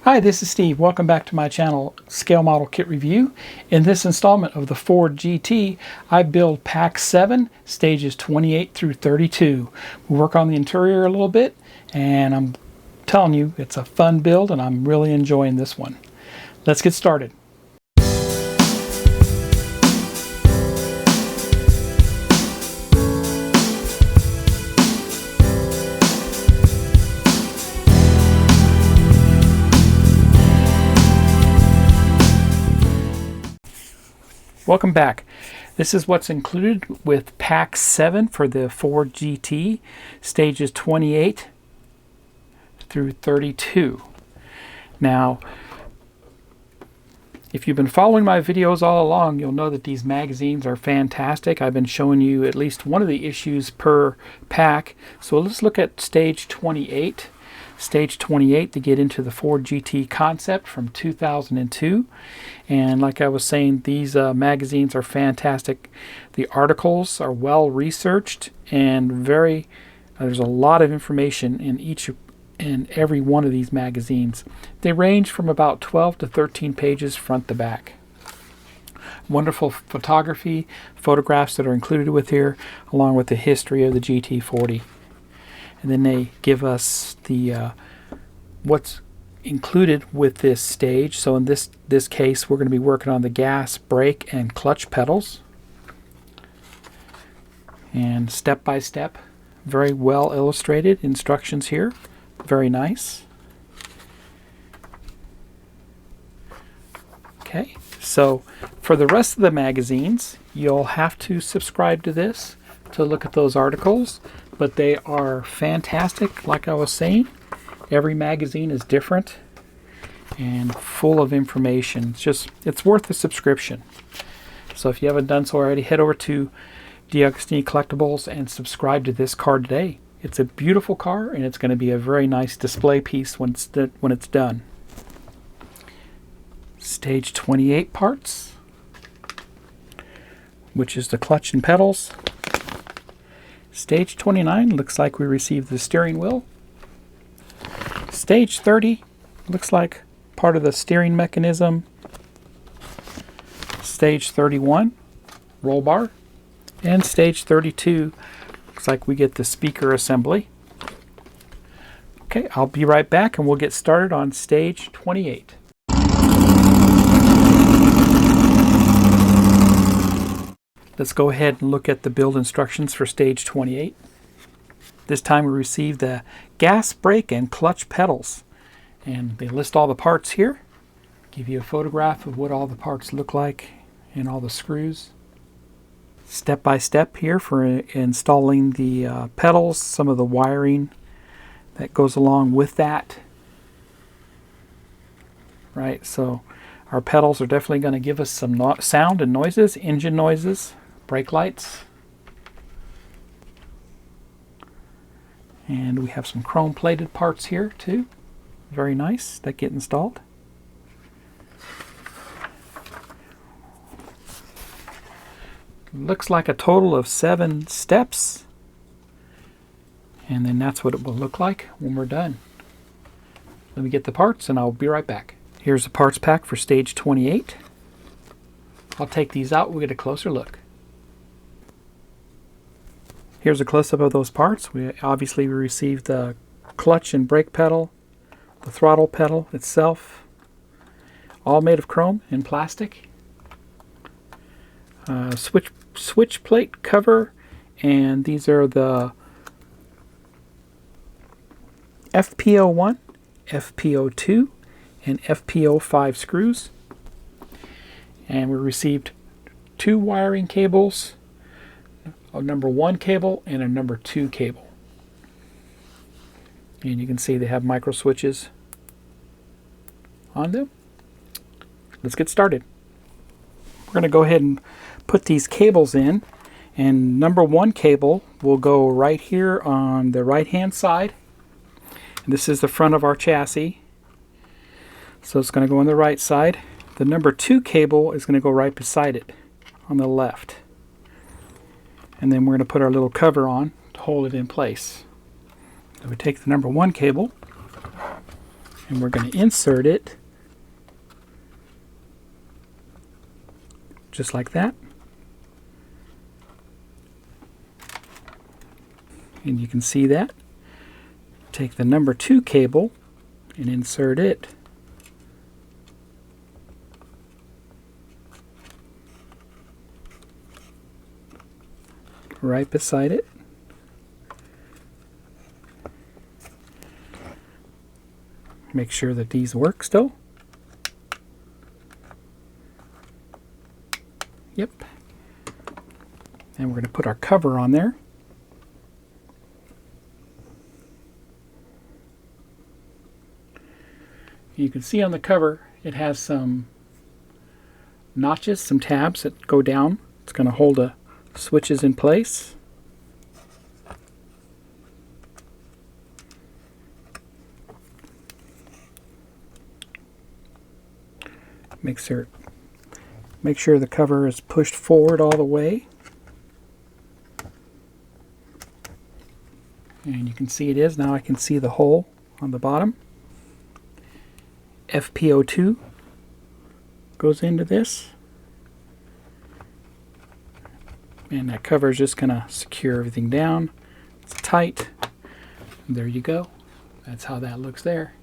Hi, this is Steve. Welcome back to my channel, Scale Model Kit Review. In this installment of the Ford GT, I build Pack 7, stages 28 through 32. We work on the interior a little bit, and I'm telling you, it's a fun build, and I'm really enjoying this one. Let's get started. Welcome back. This is what's included with Pack 7 for the Ford GT, stages 28 through 32. Now, if you've been following my videos all along, you'll know that these magazines are fantastic. I've been showing you at least one of the issues per pack. So let's look at stage 28. Stage 28 to get into the Ford GT concept from 2002. And like I was saying, these magazines are fantastic. The articles are well researched and there's a lot of information in each and every one of these magazines. They range from about 12 to 13 pages front to back. Wonderful photography, photographs that are included with here, along with the history of the GT40. And then they give us the what's included with this stage. So in this case, we're going to be working on the gas, brake, and clutch pedals. And step by step, very well illustrated instructions here. Very nice. Okay, so for the rest of the magazines, you'll have to subscribe to this to look at those articles. But they are fantastic, like I was saying. Every magazine is different and full of information. It's worth a subscription. So if you haven't done so already, head over to DeAgostini Collectibles and subscribe to this car today. It's a beautiful car, and it's going to be a very nice display piece when it's done. Stage 28 parts, which is the clutch and pedals. Stage 29 looks like we received the steering wheel. Stage 30 looks like part of the steering mechanism. Stage 31, roll bar. And stage 32 looks like we get the speaker assembly. Okay, I'll be right back and we'll get started on stage 28. Let's go ahead and look at the build instructions for stage 28. This time we received the gas, brake, and clutch pedals. And they list all the parts here. Give you a photograph of what all the parts look like and all the screws. Step by step here for installing the pedals, some of the wiring that goes along with that. Right, so our pedals are definitely going to give us some sound and noises, engine noises. Brake lights, and we have some chrome plated parts here too, very nice, that get installed. Looks like a total of 7 steps, and then that's what it will look like when we're done. Let me get the parts and I'll be right back. Here's the parts pack for stage 28. I'll take these out, we'll get a closer look. Here's a close-up of those parts. We received the clutch and brake pedal, the throttle pedal itself, all made of chrome and plastic. Switch plate cover, and these are the FP01, FP02, and FP05 screws. And we received 2 wiring cables, a number 1 cable and a number 2 cable. And you can see they have micro switches on them. Let's get started. We're going to go ahead and put these cables in, and number 1 cable will go right here on the right hand side. And this is the front of our chassis, so it's going to go on the right side. The number 2 cable is going to go right beside it on the left. And then we're going to put our little cover on to hold it in place. So we take the number 1 cable And we're going to insert it just like that. And you can see that. Take the number 2 cable and insert it right beside it. Make sure that these work still. Yep. And we're going to put our cover on there. You can see on the cover it has some notches, some tabs that go down. It's going to hold the switches in place. Make sure the cover is pushed forward all the way. And you can see it is. Now I can see the hole on the bottom. FPO2 goes into this. And that cover is just going to secure everything down. It's tight. And there you go. That's how that looks there.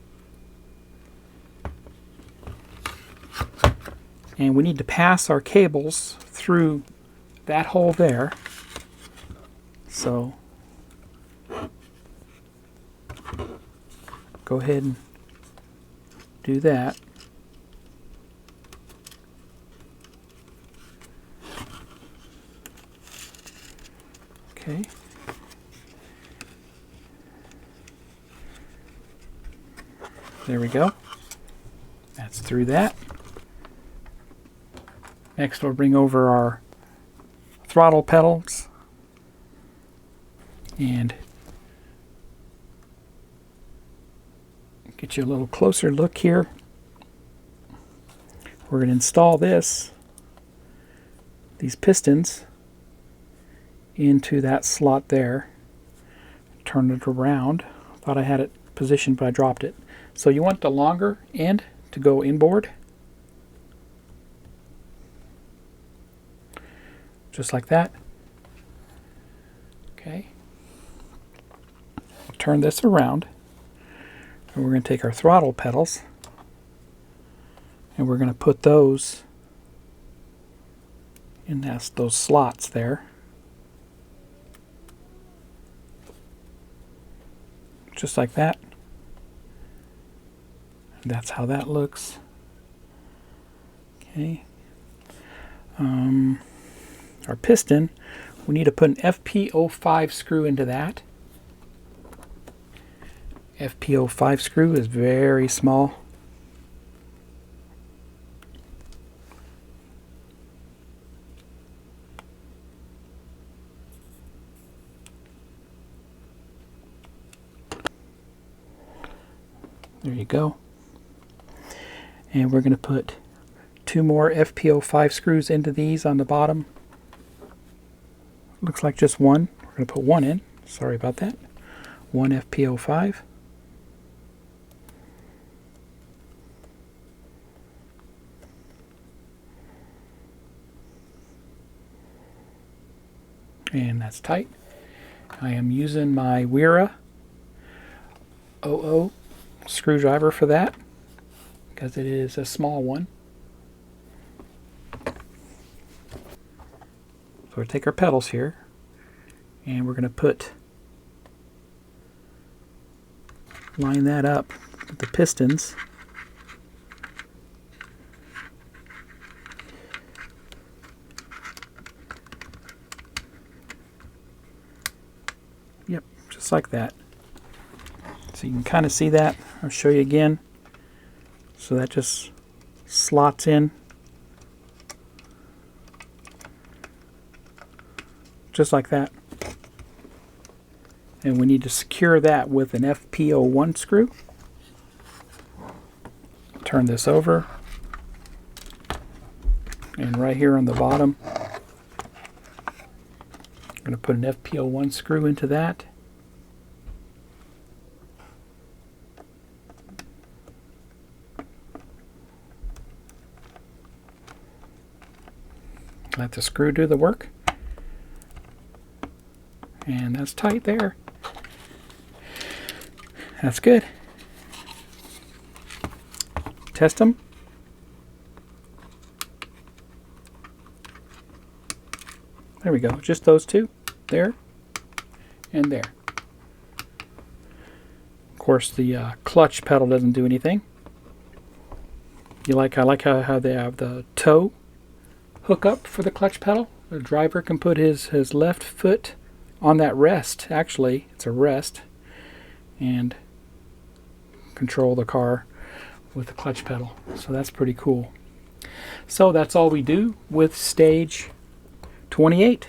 And we need to pass our cables through that hole there. So go ahead and do that. Okay. There we go. That's through that. Next we'll bring over our throttle pedals and get you a little closer look here. We're going to install these pistons into that slot there. Turn it around. Thought I had it positioned, but I dropped it. So you want the longer end to go inboard. Just like that. Okay. Turn this around. And we're going to take our throttle pedals and we're going to put those in those slots there. Just like that. And that's how that looks. Okay. Our piston, we need to put an FP05 screw into that. FP05 screw is very small. There you go. And we're going to put 2 more FP05 screws into these on the bottom. Looks like just one. We're going to put one in. Sorry about that. One FP05. And that's tight. I am using my Wera 00 screwdriver for that because it is a small one. So we'll take our pedals here and we're going to line that up with the pistons. Yep, just like that. So you can kind of see that. I'll show you again. So that just slots in. Just like that. And we need to secure that with an FP01 screw. Turn this over. And right here on the bottom, I'm going to put an FP01 screw into that. Let the screw do the work. And that's tight there. That's good. Test them. There we go. Just those two. There and there. Of course, the clutch pedal doesn't do anything. I like how they have the toe hook up for the clutch pedal. The driver can put his left foot on that rest. Actually, it's a rest, and control the car with the clutch pedal. So that's pretty cool. So that's all we do with stage 28.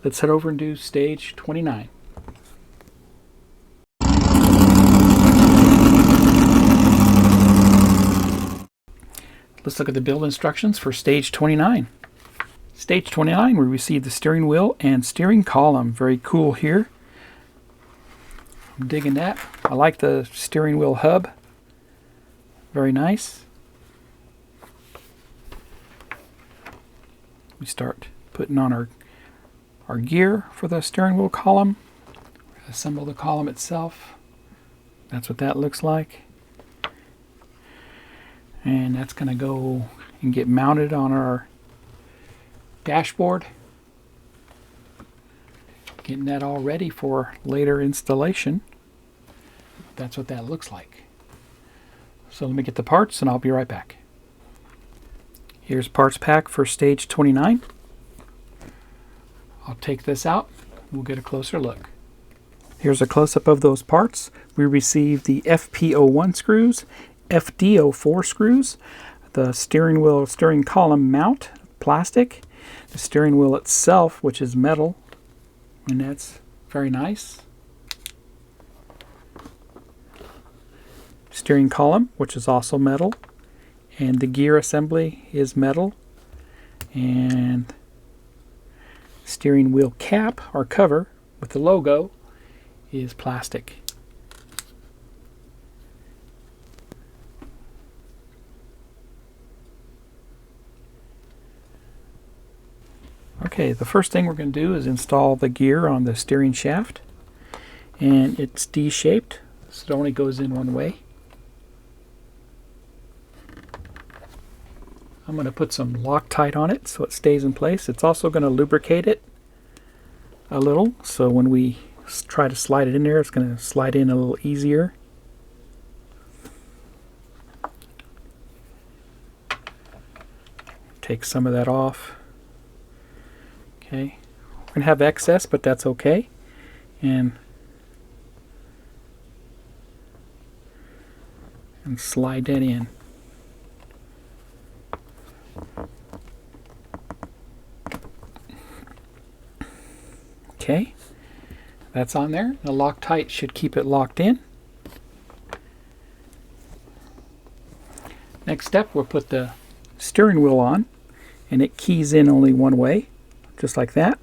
Let's head over and do stage 29. Let's look at the build instructions for stage 29. Stage 29, we receive the steering wheel and steering column. Very cool here. I'm digging that. I like the steering wheel hub. Very nice. We start putting on our gear for the steering wheel column. Assemble the column itself. That's what that looks like. And that's going to go and get mounted on our dashboard. Getting that all ready for later installation. That's what that looks like. So let me get the parts and I'll be right back. Here's parts pack for stage 29. I'll take this out. We'll get a closer look. Here's a close-up of those parts. We received the FP01 screws, FD04 screws, the steering wheel, steering column mount, plastic, the steering wheel itself, which is metal, and that's very nice. Steering column, which is also metal, and the gear assembly is metal, and steering wheel cap or cover with the logo is plastic. Okay, the first thing we're going to do is install the gear on the steering shaft, and it's D-shaped, so it only goes in one way. I'm going to put some Loctite on it so it stays in place. It's also going to lubricate it a little, so when we try to slide it in there, it's going to slide in a little easier. Take some of that off. Okay, we're going to have excess, but that's okay. And slide that in. Okay, that's on there. The Loctite should keep it locked in. Next step, we'll put the steering wheel on, and it keys in only one way, just like that.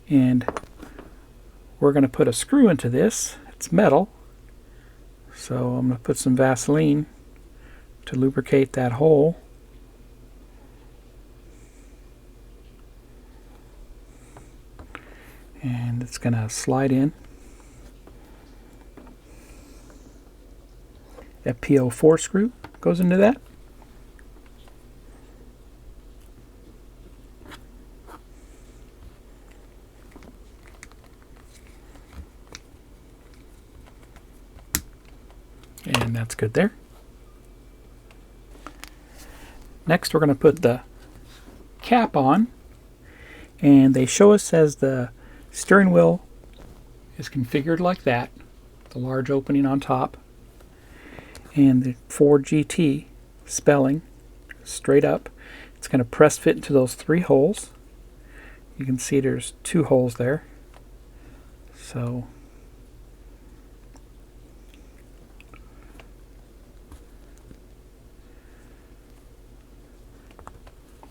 And we're going to put a screw into this. It's metal, so I'm going to put some Vaseline to lubricate that hole. And it's going to slide in. FP04 screw goes into that. And that's good there. Next we're going to put the cap on, and they show us as the steering wheel is configured like that, the large opening on top, and the Ford GT spelling straight up. It's going to press fit into those 3 holes. You can see there's 2 holes there. So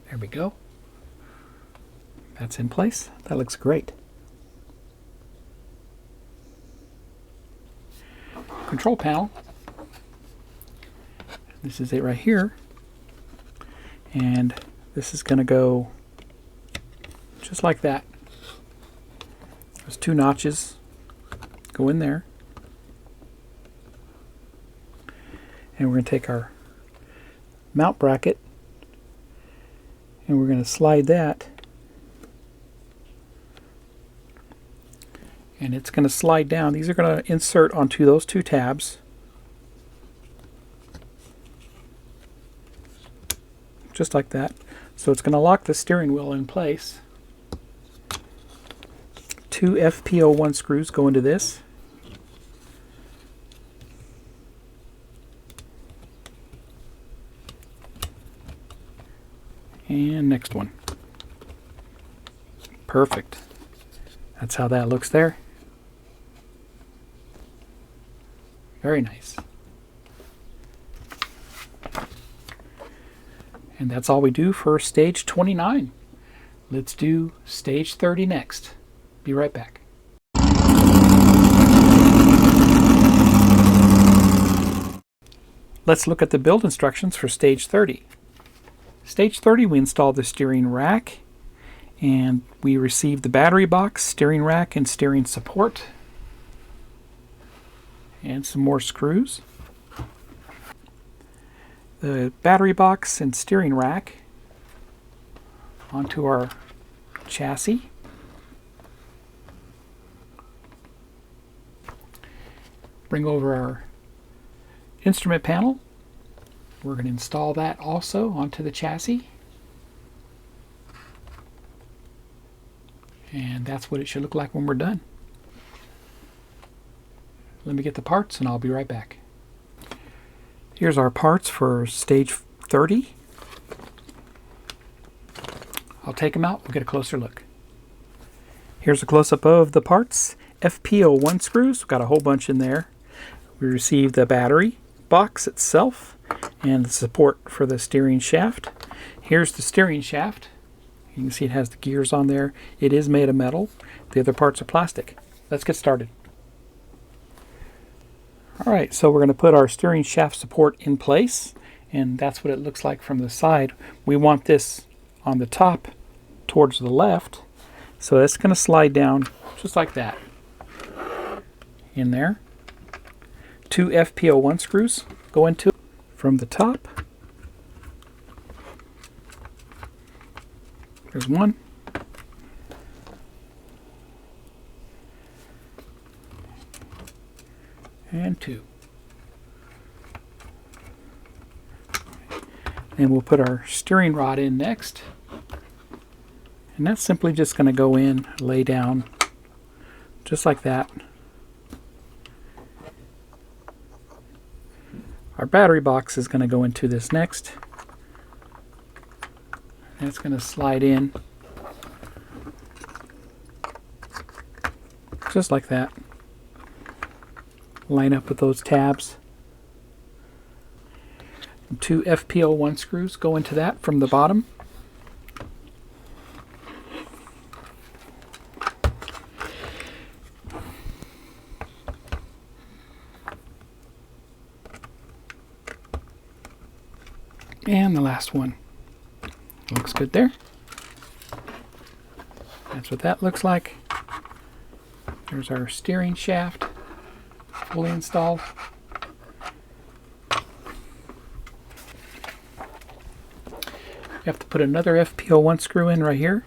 there we go. That's in place. That looks great. Control panel. This is it right here. And This is going to go just like that. There's 2 notches. Go in there. And we're going to take our mount bracket and we're going to slide that. And it's going to slide down. These are going to insert onto those 2 tabs. Just like that. So it's going to lock the steering wheel in place. 2 FP01 screws go into this. And next one. Perfect. That's how that looks there. Very nice. And that's all we do for stage 29. Let's do stage 30 next. Be right back. Let's look at the build instructions for stage 30. Stage 30, we install the steering rack, and we receive the battery box, steering rack, and steering support, and some more screws. The battery box and steering rack onto our chassis. Bring over our instrument panel. We're going to install that also onto the chassis. And that's what it should look like when we're done. Let me get the parts and I'll be right back. Here's our parts for stage 30. I'll take them out, we'll get a closer look. Here's a close-up of the parts. FP01 screws, we've got a whole bunch in there. We received the battery box itself and the support for the steering shaft. Here's the steering shaft. You can see it has the gears on there. It is made of metal. The other parts are plastic. Let's get started. Alright, so we're going to put our steering shaft support in place, and that's what it looks like from the side. We want this on the top towards the left, so it's going to slide down just like that. In there. 2 FP01 screws go into it from the top. There's 1. And 2. And we'll put our steering rod in next. And that's simply just going to go in, lay down, just like that. Our battery box is going to go into this next. That's going to slide in just like that. Line up with those tabs. 2 FP01 screws go into that from the bottom. And the last one. Looks good there. That's what that looks like. There's our steering shaft, fully installed. You have to put another FP01 screw in right here.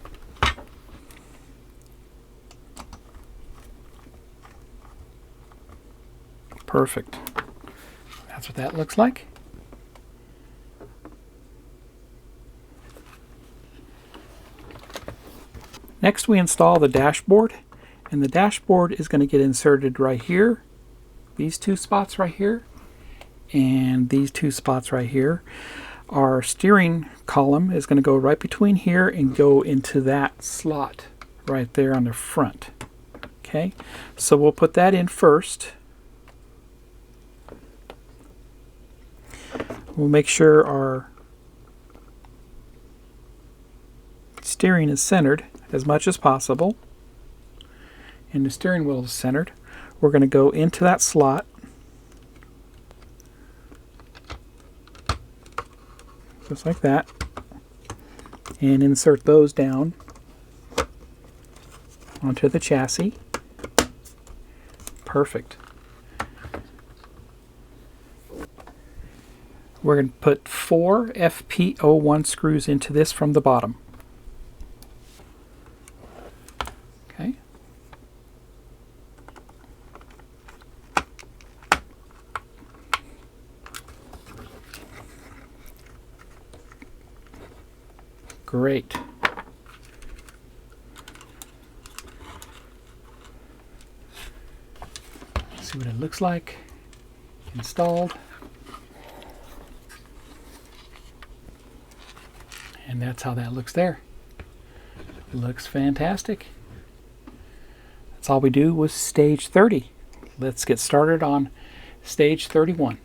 Perfect. That's what that looks like. Next we install the dashboard, and the dashboard is going to get inserted right here, these 2 spots right here, and these 2 spots right here. Our steering column is going to go right between here and go into that slot right there on the front. Okay, so we'll put that in first. We'll make sure our steering is centered as much as possible, and the steering wheel is centered. We're going to go into that slot, just like that. and insert those down onto the chassis. Perfect. We're going to put 4 FP01 screws into this from the bottom. Okay. Great. See what it looks like installed. And that's how that looks there. It looks fantastic. That's all we do with stage 30. Let's get started on stage 31.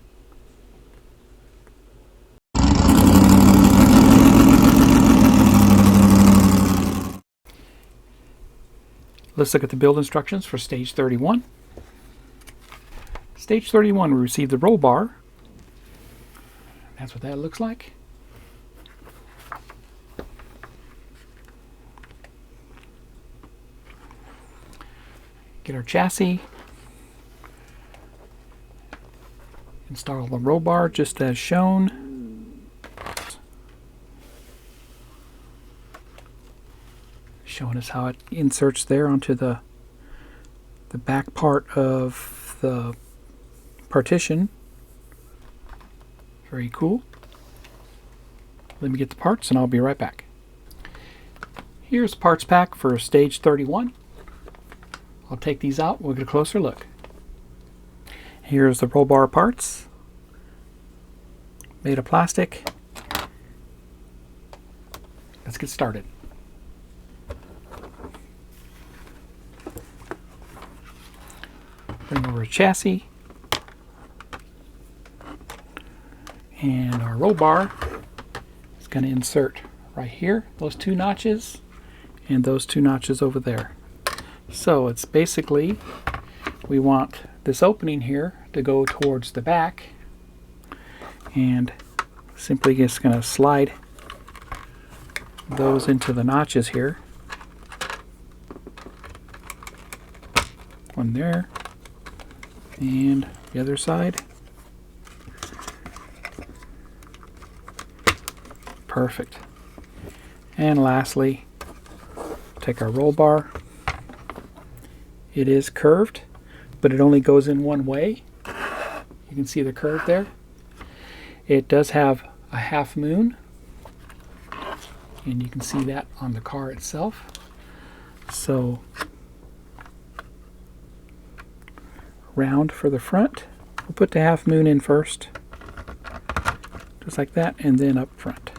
Let's look at the build instructions for stage 31. Stage 31, we receive the roll bar. That's what that looks like. Get our chassis. Install the roll bar just as shown. Showing us how it inserts there onto the back part of the partition. Very cool. Let me get the parts and I'll be right back. Here's the parts pack for stage 31. I'll take these out, we'll get a closer look. Here's the roll bar parts, made of plastic. Let's get started. Bring over a chassis, and our roll bar is going to insert right here, those 2 notches, and those 2 notches over there. So it's basically, we want this opening here to go towards the back, and simply just going to slide those into the notches here. One there, and the other side. Perfect. And lastly, take our roll bar. It is curved, but it only goes in one way. You can see the curve there. It does have a half moon, and you can see that on the car itself. So round for the front. We'll put the half moon in first, just like that, and then up front.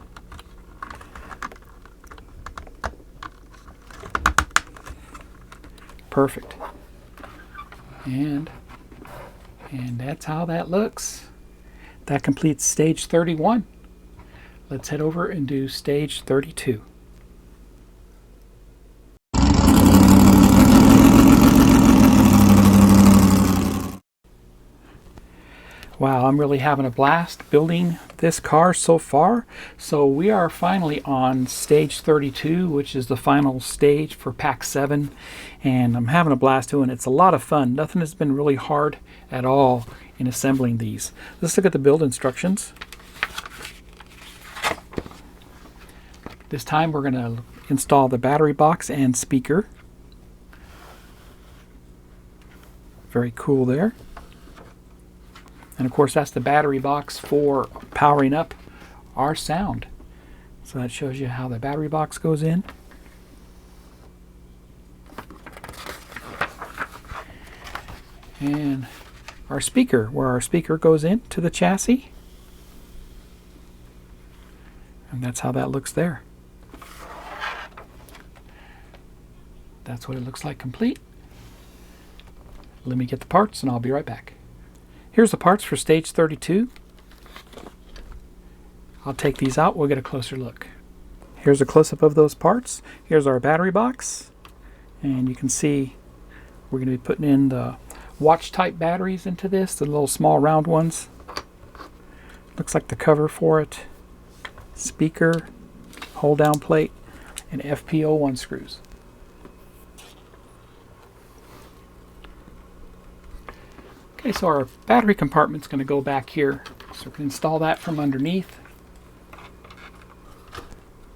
Perfect. And that's how that looks. That completes stage 31. Let's head over and do stage 32. Wow, I'm really having a blast building this car so far. So we are finally on stage 32, which is the final stage for pack 7, and I'm having a blast doing it. It's a lot of fun. Nothing has been really hard at all in assembling these. Let's look at the build instructions. This time we're going to install the battery box and speaker. Very cool there. And of course that's the battery box for powering up our sound. So that shows you how the battery box goes in. And our speaker, where our speaker goes into the chassis. And that's how that looks there. That's what it looks like complete. Let me get the parts and I'll be right back. Here's the parts for stage 32. I'll take these out, we'll get a closer look. Here's a close-up of those parts. Here's our battery box. And you can see we're going to be putting in the watch type batteries into this, the little small round ones. Looks like the cover for it. Speaker. hold down plate, and FP01 screws. Okay, so our battery compartment's going to go back here. So we can install that from underneath.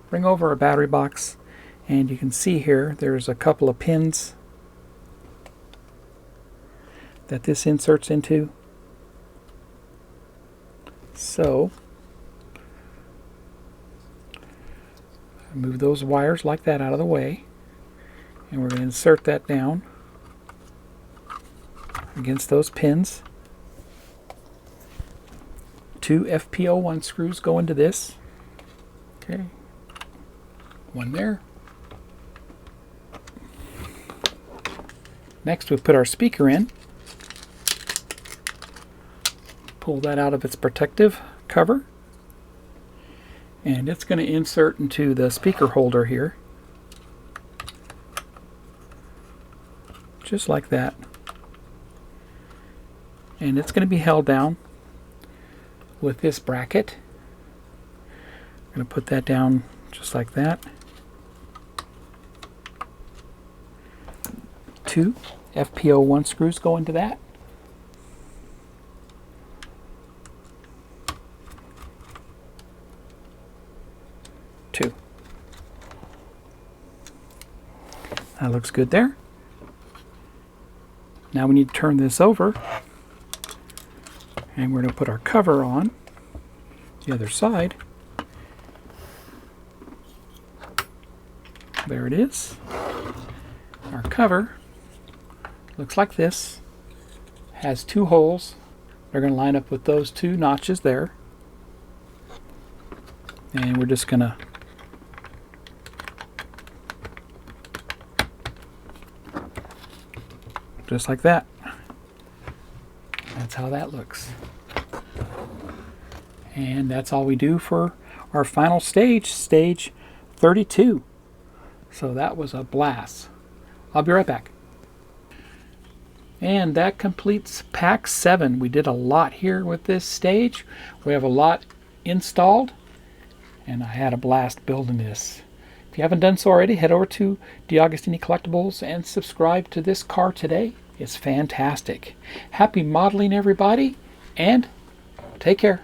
Bring over our battery box, and you can see here there's a couple of pins that this inserts into. So move those wires like that out of the way, and we're going to insert that down against those pins. 2 FP01 screws go into this. Okay, one there. Next we put our speaker in. Pull that out of its protective cover, and it's going to insert into the speaker holder here, just like that. And it's going to be held down with this bracket. I'm going to put that down just like that. 2 FP01 screws go into that. That looks good there. Now we need to turn this over, and we're going to put our cover on the other side. There it is. Our cover looks like this. Has 2 holes. They're going to line up with those 2 notches there. And we're just going to just like that. That's how that looks. And that's all we do for our final stage, stage 32. So that was a blast. I'll be right back. And that completes pack 7. We did a lot here with this stage. We have a lot installed, and I had a blast building this. If you haven't done so already, head over to DeAgostini Collectibles and subscribe to this car today. It's fantastic. Happy modeling, everybody, and take care.